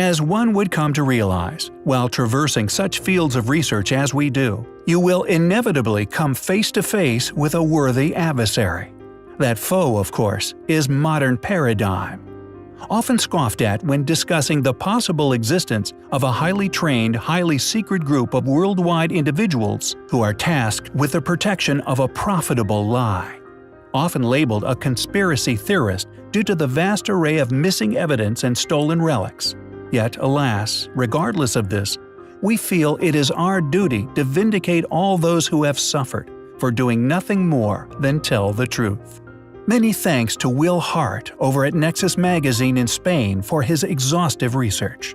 As one would come to realize, while traversing such fields of research as we do, you will inevitably come face to face with a worthy adversary. That foe, of course, is modern paradigm. Often scoffed at when discussing the possible existence of a highly trained, highly secret group of worldwide individuals who are tasked with the protection of a profitable lie. Often labeled a conspiracy theorist due to the vast array of missing evidence and stolen relics. Yet, alas, regardless of this, we feel it is our duty to vindicate all those who have suffered for doing nothing more than tell the truth. Many thanks to Will Hart over at Nexus Magazine in Spain for his exhaustive research.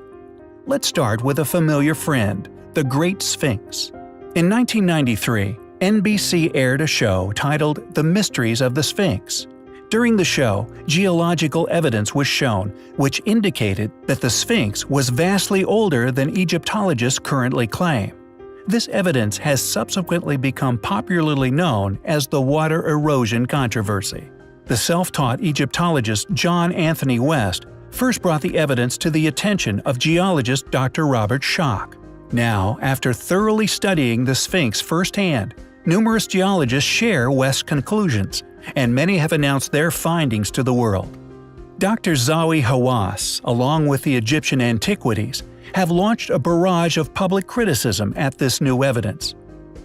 Let's start with a familiar friend, the Great Sphinx. In 1993, NBC aired a show titled The Mysteries of the Sphinx. During the show, geological evidence was shown which indicated that the Sphinx was vastly older than Egyptologists currently claim. This evidence has subsequently become popularly known as the water erosion controversy. The self-taught Egyptologist John Anthony West first brought the evidence to the attention of geologist Dr. Robert Schoch. Now, after thoroughly studying the Sphinx firsthand, numerous geologists share West's conclusions, and many have announced their findings to the world. Dr. Zawi Hawass, along with the Egyptian antiquities, have launched a barrage of public criticism at this new evidence.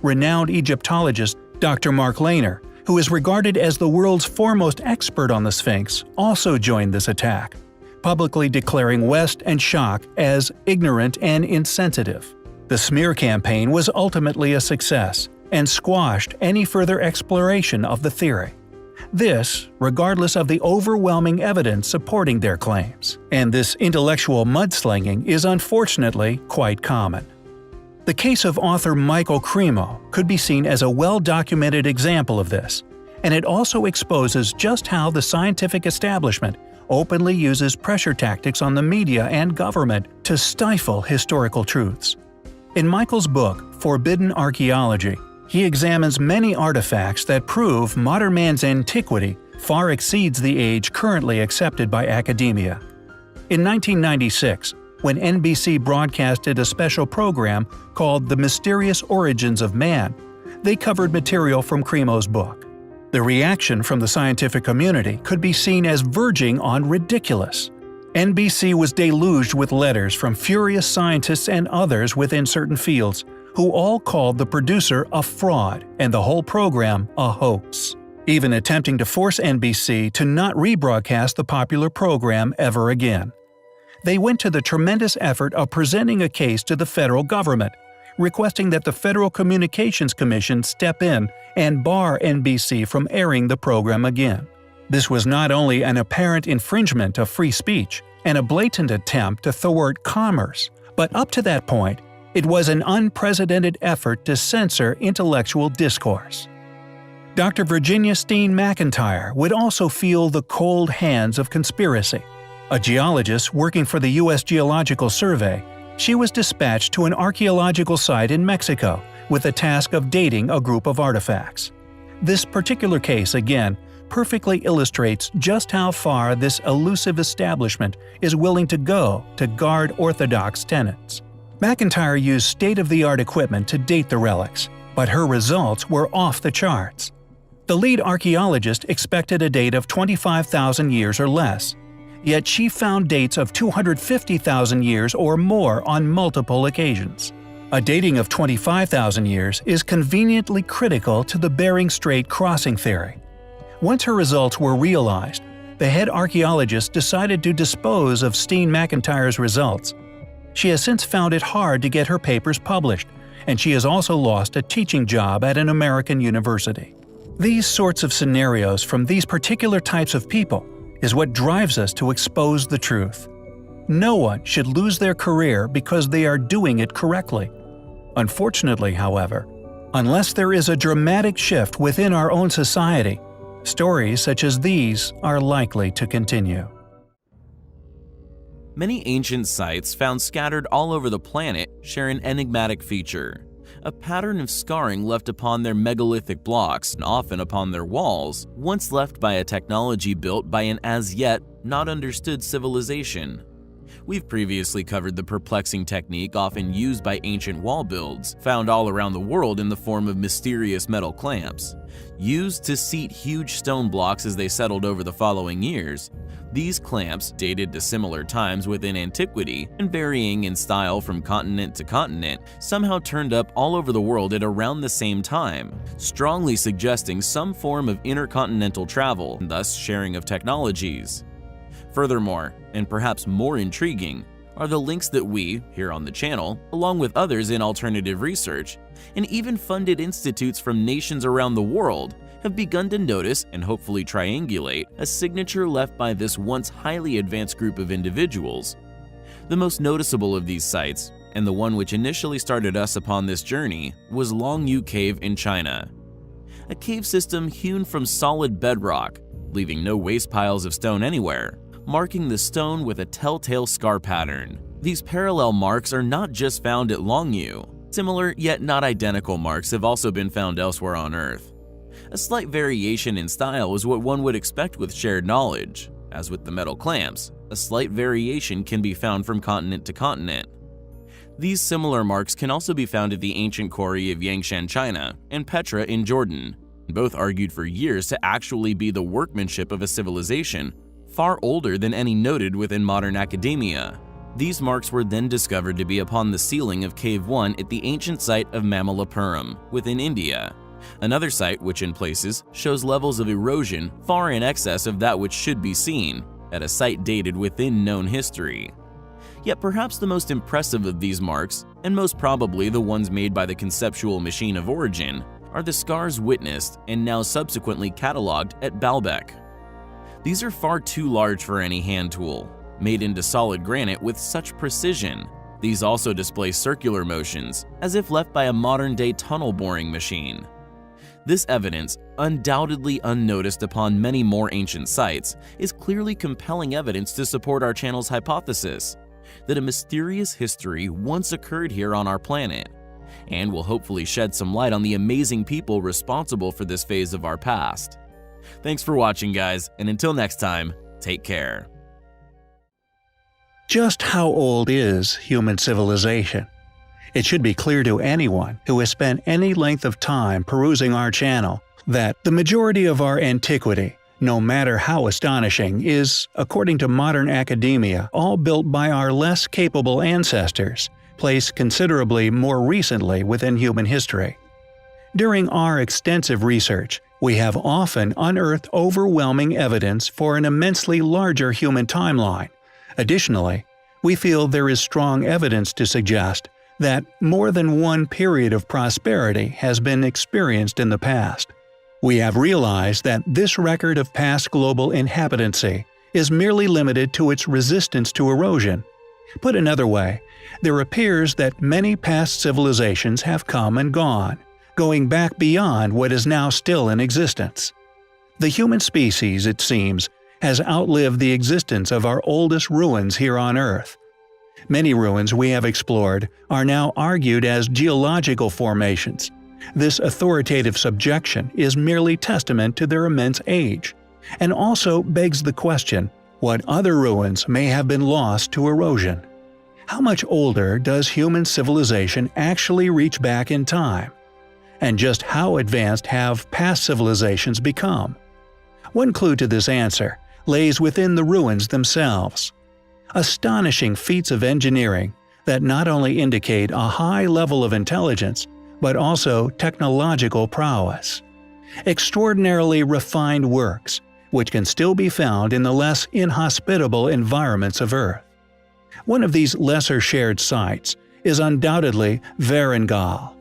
Renowned Egyptologist Dr. Mark Lehner, who is regarded as the world's foremost expert on the Sphinx, also joined this attack, publicly declaring West and Schoch as ignorant and insensitive. The smear campaign was ultimately a success and squashed any further exploration of the theory. This, regardless of the overwhelming evidence supporting their claims. And this intellectual mudslinging is unfortunately quite common. The case of author Michael Cremo could be seen as a well-documented example of this, and it also exposes just how the scientific establishment openly uses pressure tactics on the media and government to stifle historical truths. In Michael's book, Forbidden Archaeology, he examines many artifacts that prove modern man's antiquity far exceeds the age currently accepted by academia. In 1996, when NBC broadcasted a special program called The Mysterious Origins of Man, they covered material from Cremo's book. The reaction from the scientific community could be seen as verging on ridiculous. NBC was deluged with letters from furious scientists and others within certain fields, who all called the producer a fraud and the whole program a hoax, even attempting to force NBC to not rebroadcast the popular program ever again. They went to the tremendous effort of presenting a case to the federal government, requesting that the Federal Communications Commission step in and bar NBC from airing the program again. This was not only an apparent infringement of free speech and a blatant attempt to thwart commerce, but up to that point, it was an unprecedented effort to censor intellectual discourse. Dr. Virginia Steen McIntyre would also feel the cold hands of conspiracy. A geologist working for the U.S. Geological Survey, she was dispatched to an archaeological site in Mexico with the task of dating a group of artifacts. This particular case, again, perfectly illustrates just how far this elusive establishment is willing to go to guard orthodox tenets. McIntyre used state-of-the-art equipment to date the relics, but her results were off the charts. The lead archaeologist expected a date of 25,000 years or less, yet she found dates of 250,000 years or more on multiple occasions. A dating of 25,000 years is conveniently critical to the Bering Strait crossing theory. Once her results were realized, the head archaeologist decided to dispose of Steen McIntyre's results. She has since found it hard to get her papers published, and she has also lost a teaching job at an American university. These sorts of scenarios from these particular types of people is what drives us to expose the truth. No one should lose their career because they are doing it correctly. Unfortunately, however, unless there is a dramatic shift within our own society, stories such as these are likely to continue. Many ancient sites found scattered all over the planet share an enigmatic feature: a pattern of scarring left upon their megalithic blocks and often upon their walls, once left by a technology built by an as yet not understood civilization. We've previously covered the perplexing technique often used by ancient wall builds, found all around the world in the form of mysterious metal clamps. Used to seat huge stone blocks as they settled over the following years, these clamps, dated to similar times within antiquity and varying in style from continent to continent, somehow turned up all over the world at around the same time, strongly suggesting some form of intercontinental travel and thus sharing of technologies. Furthermore, and perhaps more intriguing, are the links that we, here on the channel, along with others in alternative research, and even funded institutes from nations around the world, have begun to notice and hopefully triangulate a signature left by this once highly advanced group of individuals. The most noticeable of these sites, and the one which initially started us upon this journey, was Longyu Cave in China. A cave system hewn from solid bedrock, leaving no waste piles of stone anywhere, marking the stone with a telltale scar pattern. These parallel marks are not just found at Longyu. Similar yet not identical marks have also been found elsewhere on Earth. A slight variation in style is what one would expect with shared knowledge. As with the metal clamps, a slight variation can be found from continent to continent. These similar marks can also be found at the ancient quarry of Yangshan, China, and Petra in Jordan, both argued for years to actually be the workmanship of a civilization far older than any noted within modern academia. These marks were then discovered to be upon the ceiling of Cave 1 at the ancient site of Mamallapuram within India, another site which in places shows levels of erosion far in excess of that which should be seen at a site dated within known history. Yet perhaps the most impressive of these marks, and most probably the ones made by the conceptual machine of origin, are the scars witnessed and now subsequently catalogued at Baalbek. These are far too large for any hand tool, made into solid granite with such precision. These also display circular motions, as if left by a modern-day tunnel boring machine. This evidence, undoubtedly unnoticed upon many more ancient sites, is clearly compelling evidence to support our channel's hypothesis that a mysterious history once occurred here on our planet, and will hopefully shed some light on the amazing people responsible for this phase of our past. Thanks for watching, guys, and until next time, take care. Just how old is human civilization? It should be clear to anyone who has spent any length of time perusing our channel that the majority of our antiquity, no matter how astonishing, is, according to modern academia, all built by our less capable ancestors, placed considerably more recently within human history. During our extensive research, we have often unearthed overwhelming evidence for an immensely larger human timeline. Additionally, we feel there is strong evidence to suggest that more than one period of prosperity has been experienced in the past. We have realized that this record of past global inhabitancy is merely limited to its resistance to erosion. Put another way, there appears that many past civilizations have come and gone, going back beyond what is now still in existence. The human species, it seems, has outlived the existence of our oldest ruins here on Earth. Many ruins we have explored are now argued as geological formations. This authoritative subjection is merely testament to their immense age, and also begs the question what other ruins may have been lost to erosion. How much older does human civilization actually reach back in time? And just how advanced have past civilizations become? One clue to this answer lays within the ruins themselves. Astonishing feats of engineering that not only indicate a high level of intelligence, but also technological prowess. Extraordinarily refined works, which can still be found in the less inhospitable environments of Earth. One of these lesser shared sites is undoubtedly Varangal.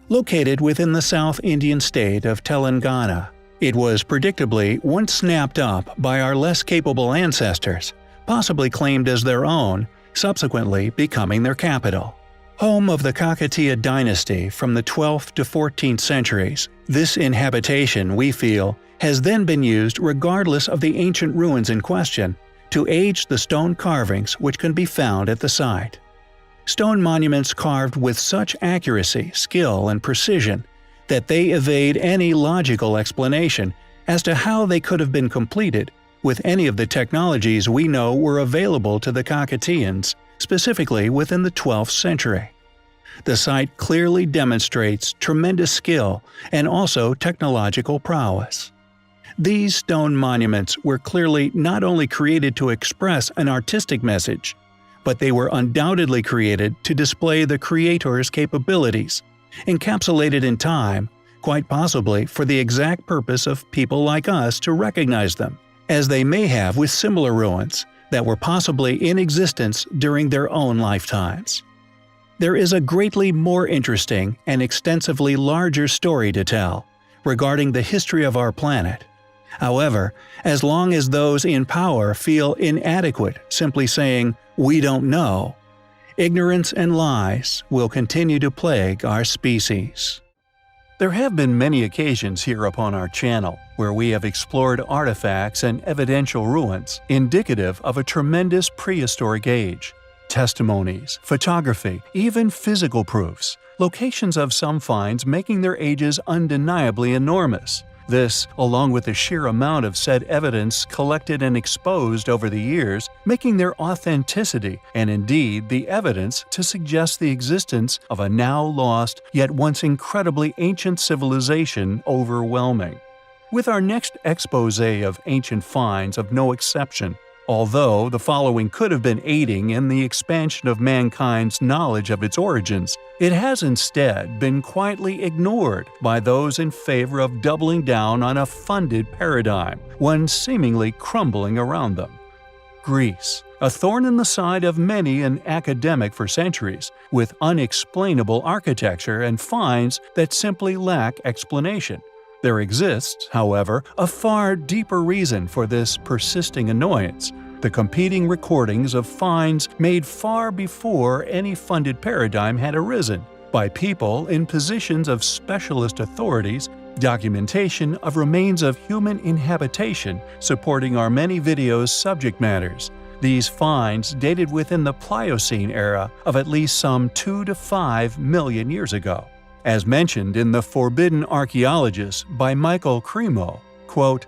Located within the South Indian state of Telangana, it was predictably once snapped up by our less capable ancestors, possibly claimed as their own, subsequently becoming their capital. Home of the Kakatiya dynasty from the 12th to 14th centuries, this inhabitation, we feel, has then been used regardless of the ancient ruins in question to age the stone carvings which can be found at the site. Stone monuments carved with such accuracy, skill, and precision that they evade any logical explanation as to how they could have been completed with any of the technologies we know were available to the Kakatiyans, specifically within the 12th century. The site clearly demonstrates tremendous skill and also technological prowess. These stone monuments were clearly not only created to express an artistic message, but they were undoubtedly created to display the creator's capabilities, encapsulated in time, quite possibly for the exact purpose of people like us to recognize them, as they may have with similar ruins that were possibly in existence during their own lifetimes. There is a greatly more interesting and extensively larger story to tell regarding the history of our planet. However, as long as those in power feel inadequate simply saying, "We don't know," ignorance and lies will continue to plague our species. There have been many occasions here upon our channel where we have explored artifacts and evidential ruins indicative of a tremendous prehistoric age. Testimonies, photography, even physical proofs, locations of some finds making their ages undeniably enormous. This, along with the sheer amount of said evidence collected and exposed over the years, making their authenticity and indeed the evidence to suggest the existence of a now lost yet once incredibly ancient civilization overwhelming. With our next expose of ancient finds of no exception, although the following could have been aiding in the expansion of mankind's knowledge of its origins, it has instead been quietly ignored by those in favor of doubling down on a funded paradigm, one seemingly crumbling around them. Greece, a thorn in the side of many an academic for centuries, with unexplainable architecture and finds that simply lack explanation. There exists, however, a far deeper reason for this persisting annoyance: the competing recordings of finds made far before any funded paradigm had arisen, by people in positions of specialist authorities, documentation of remains of human inhabitation supporting our many videos' subject matters. These finds dated within the Pliocene era of at least some 2 to 5 million years ago. As mentioned in The Forbidden Archaeologist by Michael Cremo, quote,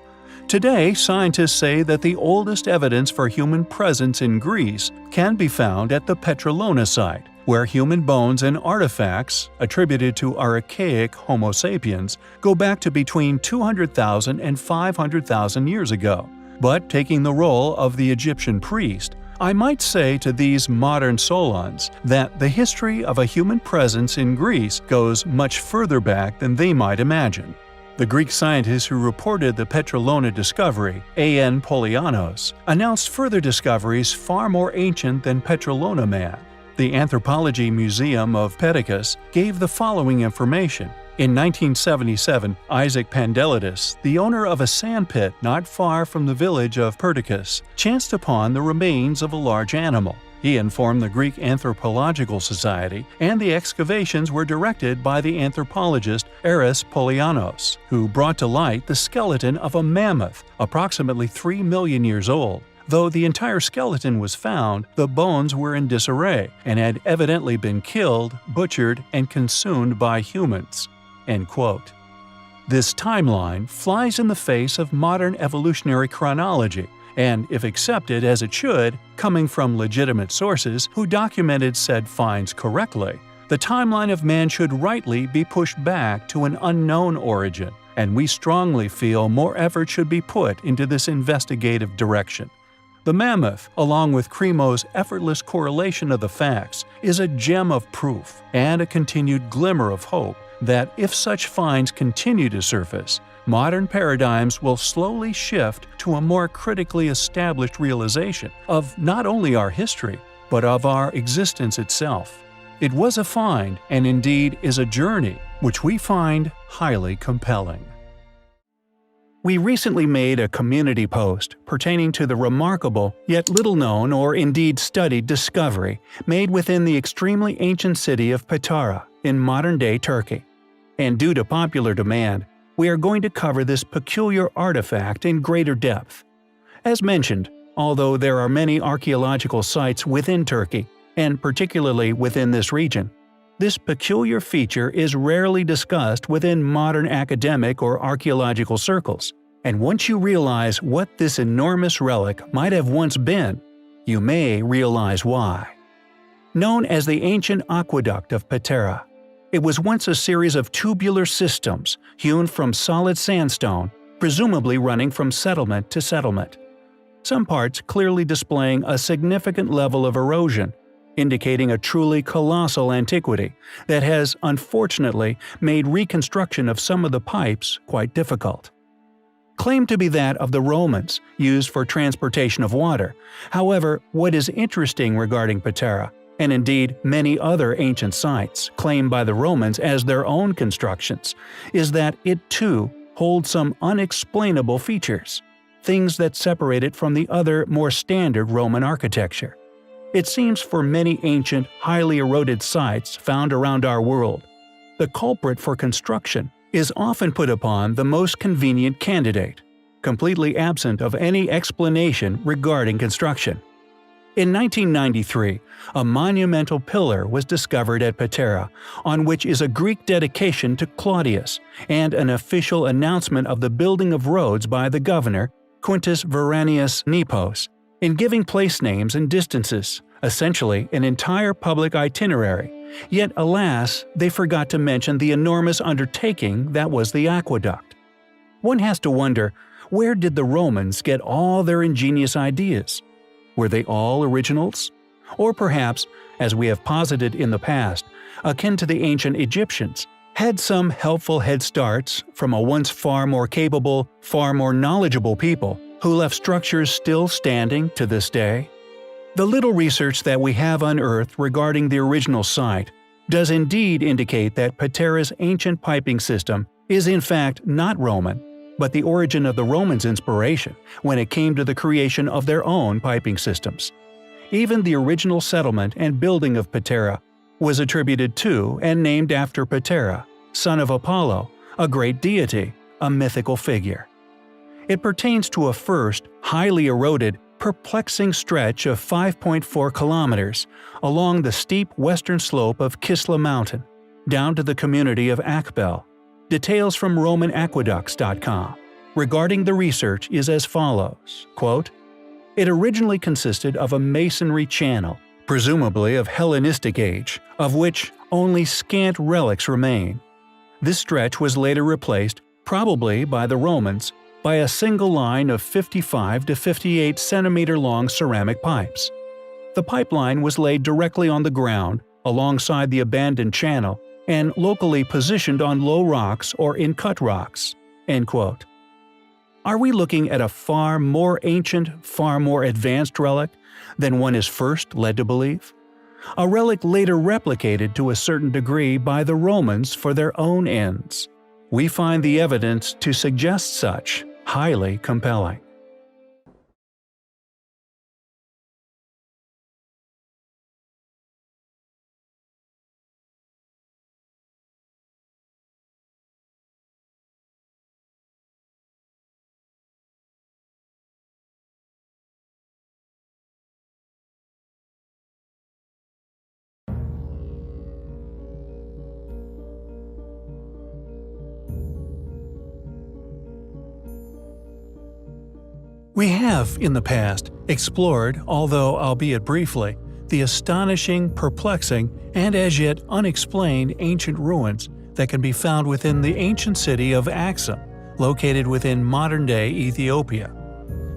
"Today, scientists say that the oldest evidence for human presence in Greece can be found at the Petrolona site, where human bones and artifacts, attributed to archaic Homo sapiens, go back to between 200,000 and 500,000 years ago. But taking the role of the Egyptian priest, I might say to these modern Solons that the history of a human presence in Greece goes much further back than they might imagine." The Greek scientist who reported the Petrolona discovery, A.N. Polianos, announced further discoveries far more ancient than Petrolona man. The Anthropology Museum of Perdiccas gave the following information. In 1977, Isaac Pandelides, the owner of a sandpit not far from the village of Perdiccas, chanced upon the remains of a large animal. He informed the Greek Anthropological Society, and the excavations were directed by the anthropologist Eris Polianos, who brought to light the skeleton of a mammoth approximately 3 million years old. Though the entire skeleton was found, the bones were in disarray and had evidently been killed, butchered, and consumed by humans. End quote. This timeline flies in the face of modern evolutionary chronology, and if accepted as it should, coming from legitimate sources who documented said finds correctly, the timeline of man should rightly be pushed back to an unknown origin, and we strongly feel more effort should be put into this investigative direction. The mammoth, along with Cremo's effortless correlation of the facts, is a gem of proof and a continued glimmer of hope that if such finds continue to surface, modern paradigms will slowly shift to a more critically established realization of not only our history, but of our existence itself. It was a find, and indeed is a journey, which we find highly compelling. We recently made a community post pertaining to the remarkable, yet little-known or indeed studied discovery made within the extremely ancient city of Patara in modern-day Turkey. And due to popular demand, we are going to cover this peculiar artifact in greater depth. As mentioned, although there are many archaeological sites within Turkey, and particularly within this region, this peculiar feature is rarely discussed within modern academic or archaeological circles. And once you realize what this enormous relic might have once been, you may realize why. Known as the ancient aqueduct of Patara, it was once a series of tubular systems hewn from solid sandstone, presumably running from settlement to settlement. Some parts clearly displaying a significant level of erosion, indicating a truly colossal antiquity that has unfortunately made reconstruction of some of the pipes quite difficult. Claimed to be that of the Romans, used for transportation of water. However, what is interesting regarding Patara, and indeed many other ancient sites claimed by the Romans as their own constructions, is that it too holds some unexplainable features, things that separate it from the other more standard Roman architecture. It seems for many ancient, highly eroded sites found around our world, the culprit for construction is often put upon the most convenient candidate, completely absent of any explanation regarding construction. In 1993, a monumental pillar was discovered at Patara, on which is a Greek dedication to Claudius and an official announcement of the building of roads by the governor, Quintus Veranius Nepos, in giving place names and distances, essentially an entire public itinerary. Yet alas, they forgot to mention the enormous undertaking that was the aqueduct. One has to wonder, where did the Romans get all their ingenious ideas? Were they all originals? Or perhaps, as we have posited in the past, akin to the ancient Egyptians, had some helpful head starts from a once far more capable, far more knowledgeable people who left structures still standing to this day? The little research that we have unearthed regarding the original site does indeed indicate that Patara's ancient piping system is in fact not Roman, but the origin of the Romans' inspiration when it came to the creation of their own piping systems. Even the original settlement and building of Patara was attributed to and named after Patara, son of Apollo, a great deity, a mythical figure. It pertains to a first, highly eroded, perplexing stretch of 5.4 kilometers along the steep western slope of Kisla Mountain, down to the community of Akbel. Details from RomanAqueducts.com regarding the research is as follows, quote, "It originally consisted of a masonry channel, presumably of Hellenistic age, of which only scant relics remain. This stretch was later replaced, probably by the Romans, by a single line of 55 to 58 centimeter long ceramic pipes. The pipeline was laid directly on the ground, alongside the abandoned channel, and locally positioned on low rocks or in cut rocks." End quote. Are we looking at a far more ancient, far more advanced relic than one is first led to believe? A relic later replicated to a certain degree by the Romans for their own ends. We find the evidence to suggest such highly compelling. We have, in the past, explored, although albeit briefly, the astonishing, perplexing, and as yet unexplained ancient ruins that can be found within the ancient city of Axum, located within modern-day Ethiopia.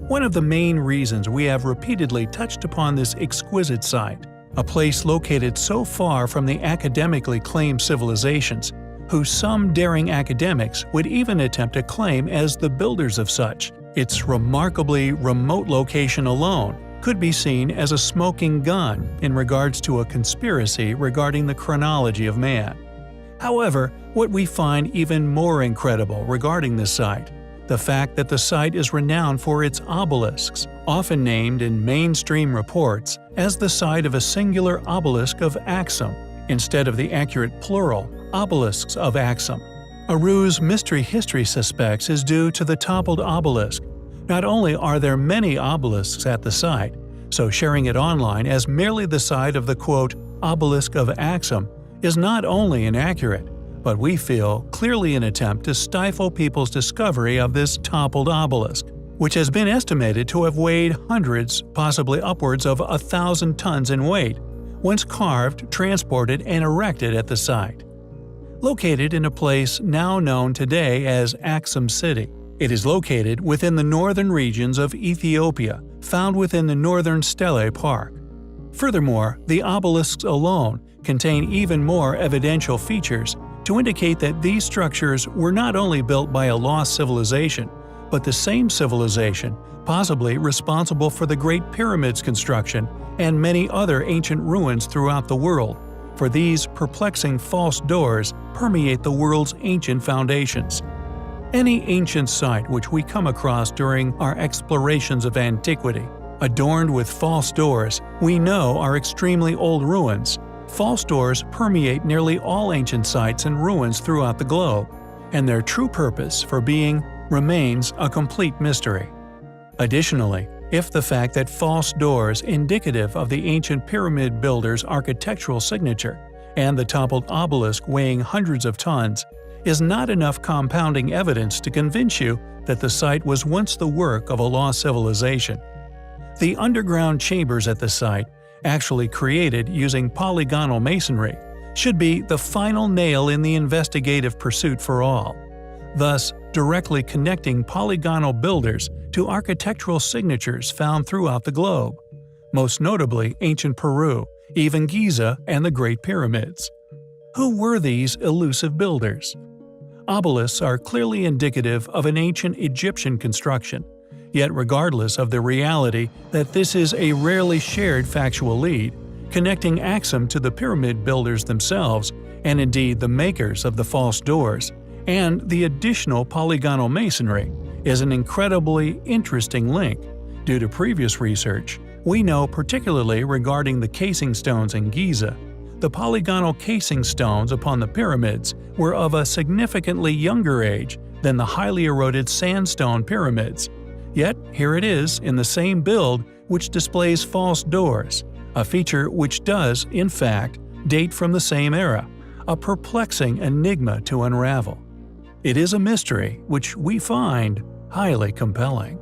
One of the main reasons we have repeatedly touched upon this exquisite site, a place located so far from the academically claimed civilizations, who some daring academics would even attempt to claim as the builders of such, its remarkably remote location alone could be seen as a smoking gun in regards to a conspiracy regarding the chronology of man. However, what we find even more incredible regarding this site, the fact that the site is renowned for its obelisks, often named in mainstream reports as the site of a singular obelisk of Axum, instead of the accurate plural, obelisks of Axum. A ruse Mystery History suspects is due to the toppled obelisk. Not only are there many obelisks at the site, so sharing it online as merely the site of the quote, obelisk of Axum is not only inaccurate, but we feel clearly an attempt to stifle people's discovery of this toppled obelisk, which has been estimated to have weighed hundreds, possibly upwards of 1,000 tons in weight, once carved, transported, and erected at the site. Located in a place now known today as Axum City, it is located within the northern regions of Ethiopia, found within the northern Stele Park. Furthermore, the obelisks alone contain even more evidential features to indicate that these structures were not only built by a lost civilization, but the same civilization possibly responsible for the Great Pyramid's construction and many other ancient ruins throughout the world, for these perplexing false doors permeate the world's ancient foundations. Any ancient site which we come across during our explorations of antiquity, adorned with false doors, we know are extremely old ruins. False doors permeate nearly all ancient sites and ruins throughout the globe, and their true purpose for being remains a complete mystery. Additionally, if the fact that false doors indicative of the ancient pyramid builder's architectural signature and the toppled obelisk weighing hundreds of tons is not enough compounding evidence to convince you that the site was once the work of a lost civilization. The underground chambers at the site, actually created using polygonal masonry, should be the final nail in the investigative pursuit for all, thus directly connecting polygonal builders to architectural signatures found throughout the globe, most notably ancient Peru, even Giza, and the Great Pyramids. Who were these elusive builders? Obelisks are clearly indicative of an ancient Egyptian construction, yet regardless of the reality that this is a rarely shared factual lead, connecting Axum to the pyramid builders themselves, and indeed the makers of the false doors, and the additional polygonal masonry, is an incredibly interesting link. Due to previous research, we know particularly regarding the casing stones in Giza, the polygonal casing stones upon the pyramids were of a significantly younger age than the highly eroded sandstone pyramids. Yet here it is in the same build which displays false doors, a feature which does, in fact, date from the same era, a perplexing enigma to unravel. It is a mystery which we find highly compelling.